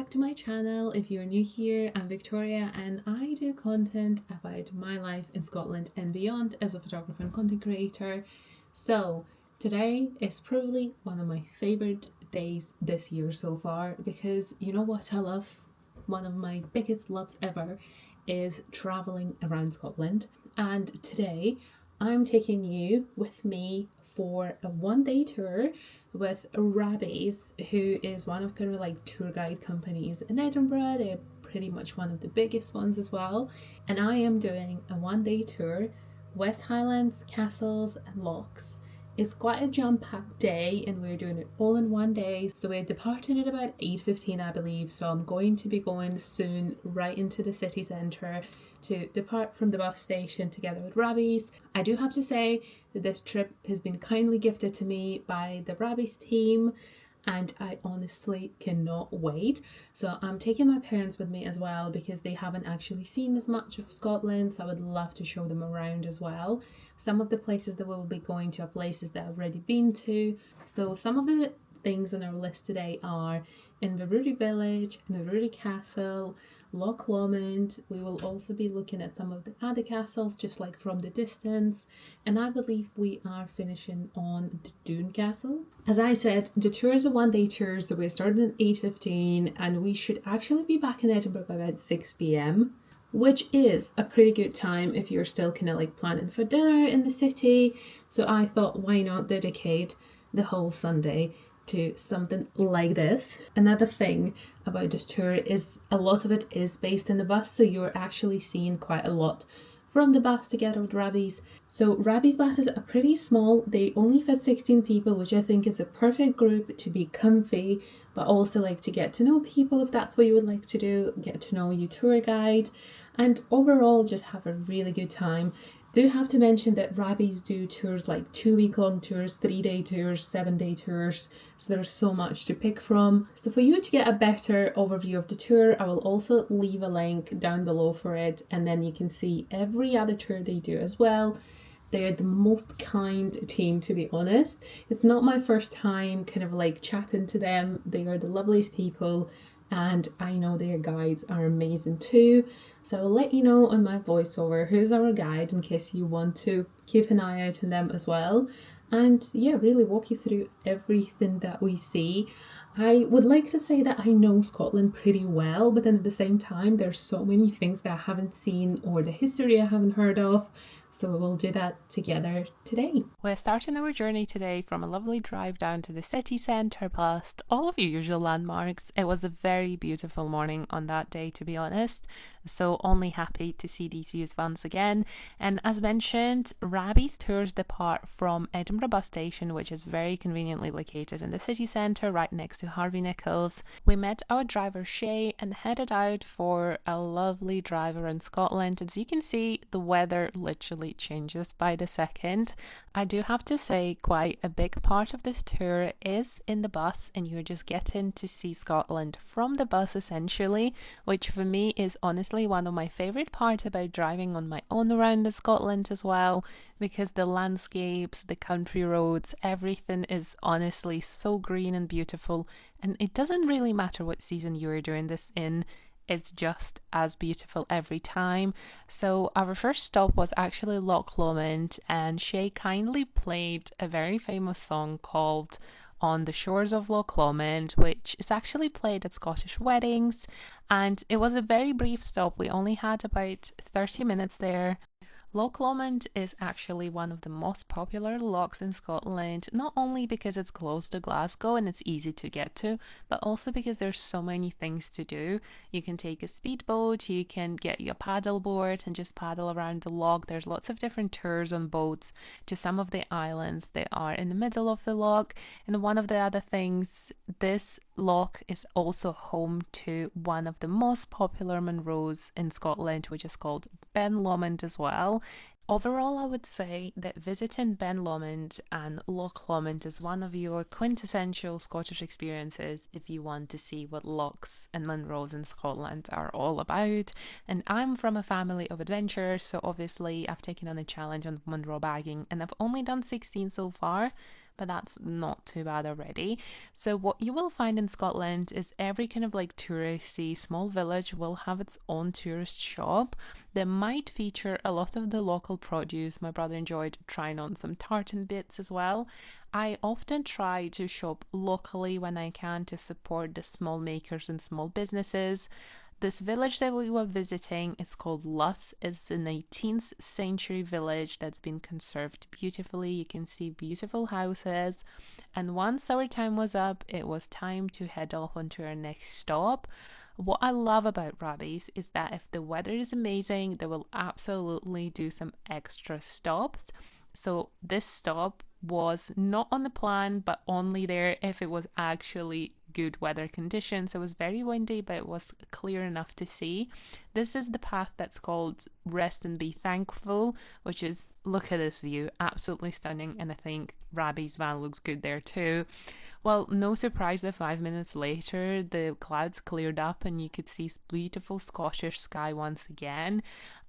back to my channel. If you're new here, I'm Victoria and I do content about my life in Scotland and beyond as a photographer and content creator. So today is probably one of my favorite days this year so far, because you know what I love? One of my biggest loves ever is traveling around Scotland, and today I'm taking you with me for a one-day tour with Rabbie's, who is one of kind of like tour guide companies in Edinburgh. They're pretty much one of the biggest ones as well. And I am doing a one-day tour, West Highlands, castles and Lochs. It's quite a jam-packed day and we're doing it all in one day. So we're departing at about 8:15, I believe. So I'm going to be going soon right into the city centre to depart from the bus station together with Rabbie's. I do have to say that this trip has been kindly gifted to me by the Rabbie's team and I honestly cannot wait. So I'm taking my parents with me as well because they haven't actually seen as much of Scotland, so I would love to show them around as well. Some of the places that we'll be going to are places that I've already been to. So some of the things on our list today are Inveraray Village, Inveraray Castle, Loch Lomond. We will also be looking at some of the other castles just like from the distance, and I believe we are finishing on the Doune Castle. As I said, the tour is a one-day tour, so we're starting at 8:15 and we should actually be back in Edinburgh by about 6 p.m, which is a pretty good time if you're still kind of like planning for dinner in the city. So I thought, why not dedicate the whole Sunday to something like this. Another thing about this tour is a lot of it is based in the bus, so you're actually seeing quite a lot from the bus together with Rabbie's. So Rabbie's buses are pretty small, they only fit 16 people, which I think is a perfect group to be comfy, but also like to get to know people if that's what you would like to do, get to know your tour guide, and overall just have a really good time. Do have to mention that Rabbie's do tours like 2-week-long tours, 3-day tours, 7-day tours, so there's so much to pick from. So for you to get a better overview of the tour, I will also leave a link down below for it, and then you can see every other tour they do as well. They're the most kind team, to be honest. It's not my first time kind of like chatting to them. They are the loveliest people, and I know their guides are amazing too. So I'll let you know on my voiceover who's our guide in case you want to keep an eye out on them as well. And yeah, really walk you through everything that we see. I would like to say that I know Scotland pretty well, but then at the same time, there's so many things that I haven't seen or the history I haven't heard of. So we'll do that together today. We're starting our journey today from a lovely drive down to the city centre past all of your usual landmarks. It was a very beautiful morning on that day, to be honest. So only happy to see these views once again. And as mentioned, Rabbie's tours depart from Edinburgh bus station, which is very conveniently located in the city centre right next to Harvey Nichols. We met our driver Shay and headed out for a lovely drive around Scotland. As you can see, the weather literally changes by the second. I do have to say quite a big part of this tour is in the bus, and you're just getting to see Scotland from the bus essentially, which for me is honestly one of my favourite parts about driving on my own around the Scotland as well, because the landscapes, the country roads, everything is honestly so green and beautiful, and it doesn't really matter what season you're doing this in. It's just as beautiful every time. So our first stop was actually Loch Lomond, and Shay kindly played a very famous song called On the Shores of Loch Lomond, which is actually played at Scottish weddings, and it was a very brief stop. We only had about 30 minutes there. Loch Lomond is actually one of the most popular lochs in Scotland, not only because it's close to Glasgow and it's easy to get to, but also because there's so many things to do. You can take a speedboat, you can get your paddle board and just paddle around the loch. There's lots of different tours on boats to some of the islands that are in the middle of the loch. And one of the other things, this loch is also home to one of the most popular Munros in Scotland, which is called Ben Lomond as well. Overall, I would say that visiting Ben Lomond and Loch Lomond is one of your quintessential Scottish experiences if you want to see what lochs and Munros in Scotland are all about. And I'm from a family of adventurers, so obviously I've taken on a challenge on Munro bagging, and I've only done 16 so far, but that's not too bad already. So what you will find in Scotland is every kind of like touristy small village will have its own tourist shop that might feature a lot of the local produce. My brother enjoyed trying on some tartan bits as well. I often try to shop locally when I can to support the small makers and small businesses. This village that we were visiting is called Luss. It's an 18th century village that's been conserved beautifully. You can see beautiful houses. And once our time was up, it was time to head off onto our next stop. What I love about Rabbie's is that if the weather is amazing, they will absolutely do some extra stops. So this stop was not on the plan, but only there if it was actually good weather conditions. It was very windy, but it was clear enough to see. This is the path that's called Rest and Be Thankful, which is, look at this view, absolutely stunning. And I think Rabbie's van looks good there too. Well, no surprise that 5 minutes later the clouds cleared up and you could see beautiful Scottish sky once again.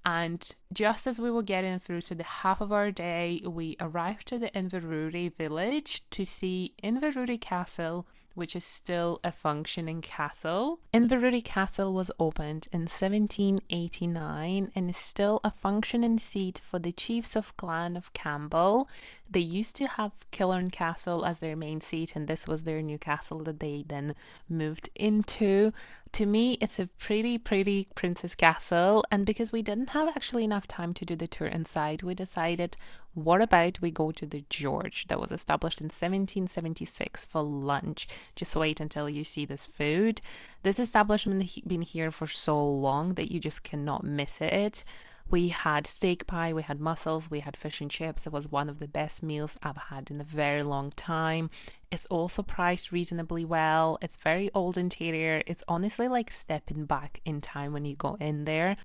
And just as we were getting through to the half of our day, we arrived to the Inveraray village to see Inveraray Castle, which is still a functioning castle. Inveraray Castle was opened in 1789 and is still a functioning seat for the chiefs of Clan of Campbell. They used to have Kilchurn Castle as their main seat, and this was their new castle that they then moved into. To me, it's a pretty princess castle, and because we didn't have actually enough time to do the tour inside, we decided, what about we go to the George that was established in 1776 for lunch? Just wait until you see this food. This establishment has been here for so long that you just cannot miss it. We had steak pie, we had mussels, we had fish and chips. It was one of the best meals I've had in a very long time. It's also priced reasonably well. It's very old interior. It's honestly like stepping back in time when you go in there.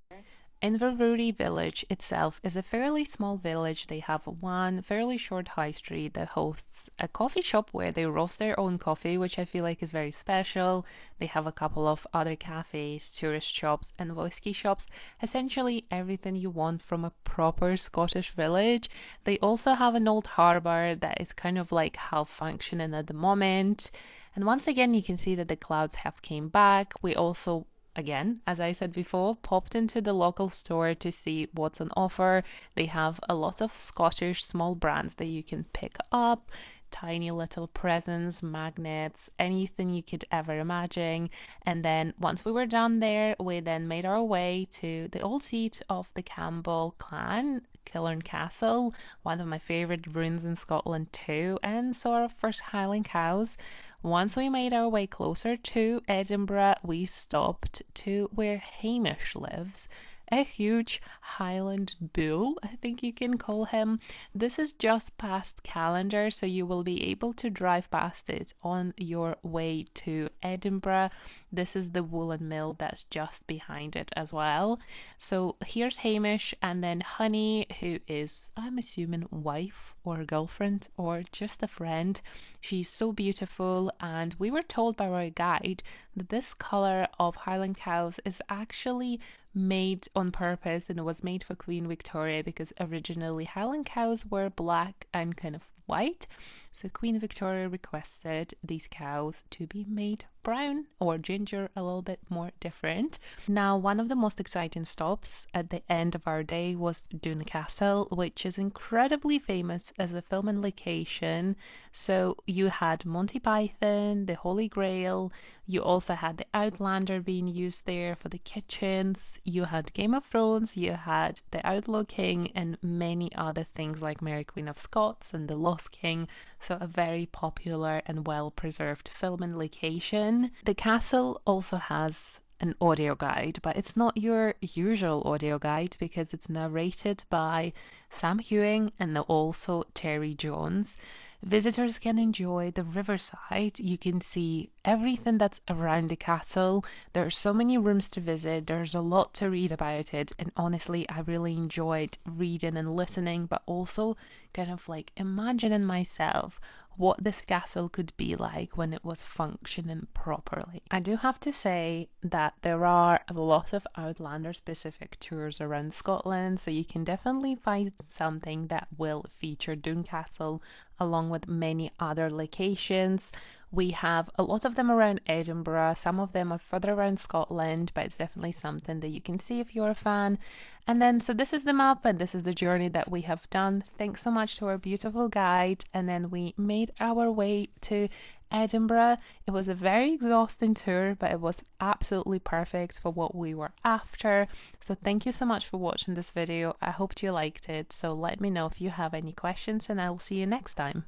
Inveraray village itself is a fairly small village. They have one fairly short high street that hosts a coffee shop where they roast their own coffee, which I feel like is very special. They have a couple of other cafes, tourist shops, and whiskey shops. Essentially everything you want from a proper Scottish village. They also have an old harbour that is kind of like half functioning at the moment. And once again, you can see that the clouds have came back. We also again, as I said before, popped into the local store to see what's on offer. They have a lot of Scottish small brands that you can pick up, tiny little presents, magnets, anything you could ever imagine. And then once we were done there, we then made our way to the old seat of the Campbell clan, Kilchurn Castle, one of my favorite ruins in Scotland too, and saw our first Highland cows. Once we made our way closer to Edinburgh, we stopped to where Hamish lives, a huge Highland bull, I think you can call him. This is just past Calendar, so you will be able to drive past it on your way to Edinburgh. This is the woolen mill that's just behind it as well. So here's Hamish, and then Honey, who is, I'm assuming, wife or girlfriend or just a friend. She's so beautiful, and we were told by our guide that this color of Highland cows is actually made on purpose, and it was made for Queen Victoria because originally Highland cows were black and kind of white. So Queen Victoria requested these cows to be made brown or ginger, a little bit more different. Now, one of the most exciting stops at the end of our day was Doune Castle, which is incredibly famous as a filming location. So you had Monty Python, the Holy Grail, you also had the Outlander being used there for the kitchens, you had Game of Thrones, you had the Outlaw King, and many other things like Mary Queen of Scots and the Lost King. So a very popular and well-preserved filming location. The castle also has an audio guide, but it's not your usual audio guide because it's narrated by Sam Hewing and also Terry Jones. Visitors can enjoy the riverside. You can see everything that's around the castle. There are so many rooms to visit. There's a lot to read about it. And honestly, I really enjoyed reading and listening, but also kind of like imagining myself what this castle could be like when it was functioning properly. I do have to say that there are a lot of Outlander specific tours around Scotland, so you can definitely find something that will feature Doune Castle along with many other locations. We have a lot of them around Edinburgh, some of them are further around Scotland, but it's definitely something that you can see if you're a fan. And then, so this is the map and this is the journey that we have done. Thanks so much to our beautiful guide. And then we made our way to Edinburgh. It was a very exhausting tour, but it was absolutely perfect for what we were after. So thank you so much for watching this video. I hope you liked it. So let me know if you have any questions and I'll see you next time.